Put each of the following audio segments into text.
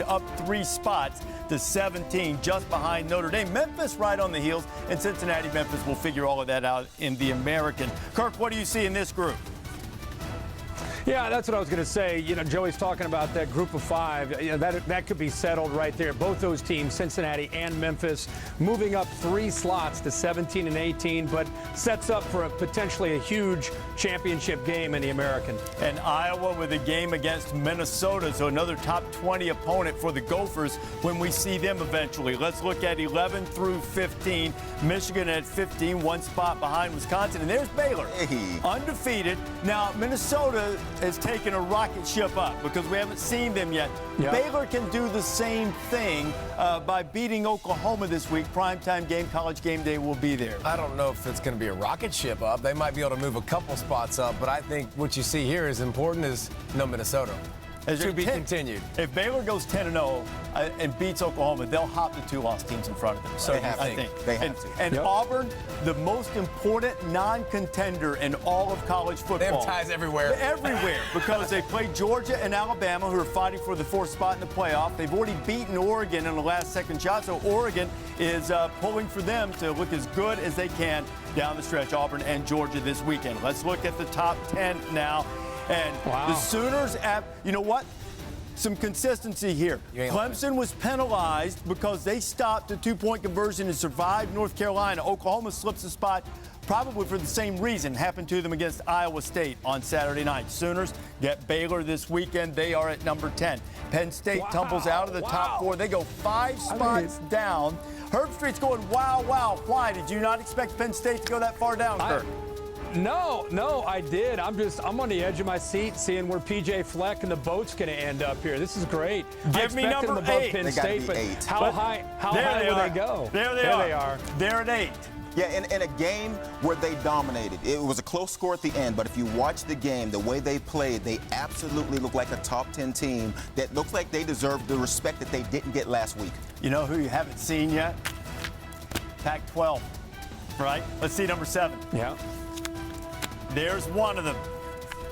up 3 spots to 17, just behind Notre Dame. Memphis right on the heels, and Cincinnati, Memphis will figure all of that out in the American. Kirk, what do you see in this group? Yeah, that's what I was going to say. You know, Joey's talking about that group of 5. You know, that could be settled right there. Both those teams, Cincinnati and Memphis, moving up 3 slots to 17 and 18, but sets up for potentially a huge championship game in the American. And Iowa with a game against Minnesota, so another top 20 opponent for the Gophers when we see them eventually. Let's look at 11 through 15. Michigan at 15, 1 spot behind Wisconsin. And there's Baylor, undefeated. Now, Minnesota has taken a rocket ship up because we haven't seen them yet. Yep. Baylor can do the same thing by beating Oklahoma this week. Primetime game, College Game Day will be there. I don't know if it's going to be a rocket ship up. They might be able to move a couple spots up, but I think what you see here is important is no Minnesota. To be continued. If Baylor goes 10-0 and beats Oklahoma, they'll hop the 2 lost teams in front of them. So they have to. They have to. And Auburn, the most important non-contender in all of college football. They have ties everywhere. Everywhere, because they play Georgia and Alabama, who are fighting for the 4th spot in the playoff. They've already beaten Oregon in the last-second shot, so Oregon is pulling for them to look as good as they can down the stretch, Auburn and Georgia this weekend. Let's look at the top 10 now. And the Sooners, you know what? Some consistency here. Clemson was penalized because they stopped a 2-point conversion and survived North Carolina. Oklahoma slips a spot probably for the same reason. Happened to them against Iowa State on Saturday night. Sooners get Baylor this weekend. They are at number 10. Penn State tumbles out of the top 4. They go 5 spots down. Herb Street's going, wow, wow. Why? Did you not expect Penn State to go that far down, Kirk? No, I did. I'm on the edge of my seat seeing where PJ Fleck and the boat's going to end up here. This is great. Give me number 8. Penn State, but how high will they go? There they are. They're at 8. Yeah, in a game where they dominated. It was a close score at the end, but if you watch the game, the way they played, they absolutely look like a top 10 team that looks like they deserve the respect that they didn't get last week. You know who you haven't seen yet? Pac-12, right? Let's see number 7. Yeah. There's one of them.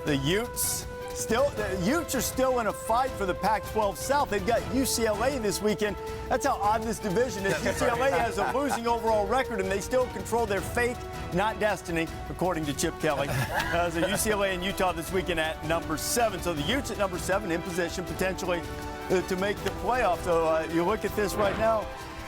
The Utes. The Utes are still in a fight for the Pac-12 South. They've got UCLA this weekend. That's how odd this division is. UCLA has a losing overall record, and they still control their fate, not destiny, according to Chip Kelly. So UCLA and Utah this weekend at number 7. So the Utes at number 7 in position potentially to make the playoffs. So you look at this right now.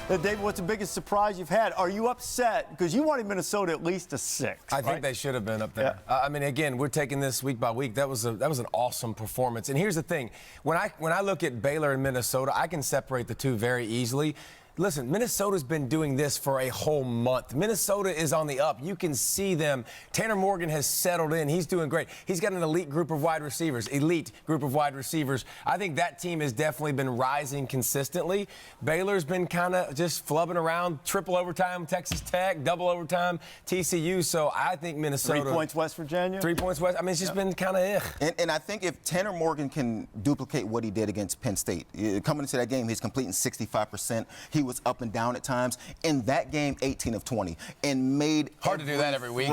David, what's the biggest surprise you've had? Are you upset? Because you wanted Minnesota at least a 6. I think they should have been up there. Yeah. I mean, again, we're taking this week by week. That was an awesome performance. And here's the thing. When I look at Baylor and Minnesota, I can separate the two very easily. Listen, Minnesota's been doing this for a whole month. Minnesota is on the up. You can see them. Tanner Morgan has settled in. He's doing great. He's got an elite group of wide receivers. I think that team has definitely been rising consistently. Baylor's been kind of just flubbing around. Triple overtime, Texas Tech, double overtime, TCU. So I think Minnesota. 3 points West Virginia. 3 points West. I mean, it's just been kind of And I think if Tanner Morgan can duplicate what he did against Penn State, coming into that game, he's completing 65%. He was up and down at times. In that game, 18 of 20, and made hard to do that every week.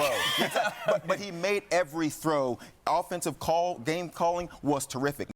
but he made every throw. Offensive game calling was terrific.